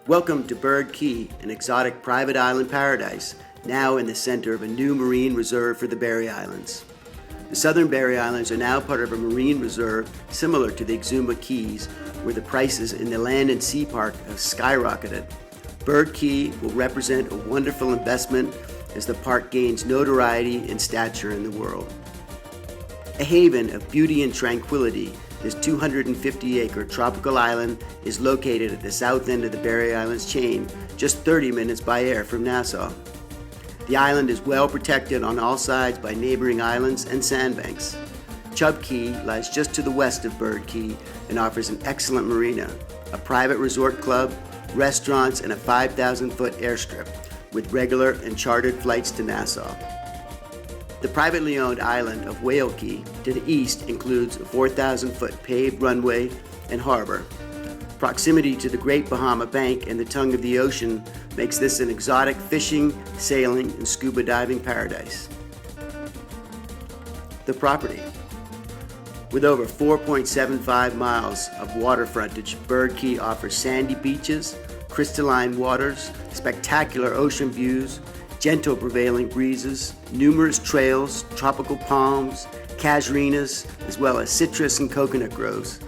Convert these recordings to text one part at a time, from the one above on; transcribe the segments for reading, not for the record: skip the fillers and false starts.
Welcome to Bird Cay, an exotic private island paradise, now in the center of a new marine reserve for the Berry Islands. The Southern Berry Islands are now part of a marine reserve similar to the Exuma Cays, where the prices in the land and sea park have skyrocketed. Bird Cay will represent a wonderful investment as the park gains notoriety and stature in the world. A haven of beauty and tranquility, this 250-acre tropical island is located at the south end of the Berry Islands chain, just 30 minutes by air from Nassau. The island is well protected on all sides by neighboring islands and sandbanks. Chub Cay lies just to the west of Bird Cay and offers an excellent marina, a private resort club, restaurants, and a 5,000-foot airstrip with regular and chartered flights to Nassau. The privately owned island of Whale Cay to the east includes a 4,000-foot paved runway and harbour. Proximity to the Great Bahama Bank and the tongue of the ocean makes this an exotic fishing, sailing, and scuba-diving paradise. The property. With over 4.75 miles of water frontage, Bird Cay offers sandy beaches, crystalline waters, spectacular ocean views, gentle prevailing breezes, numerous trails, tropical palms, casuarinas, as well as citrus and coconut groves.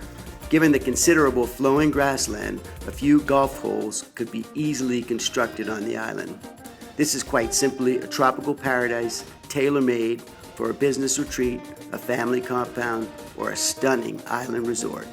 Given the considerable flowing grassland, a few golf holes could be easily constructed on the island. This is quite simply a tropical paradise tailor-made for a business retreat, a family compound, or a stunning island resort.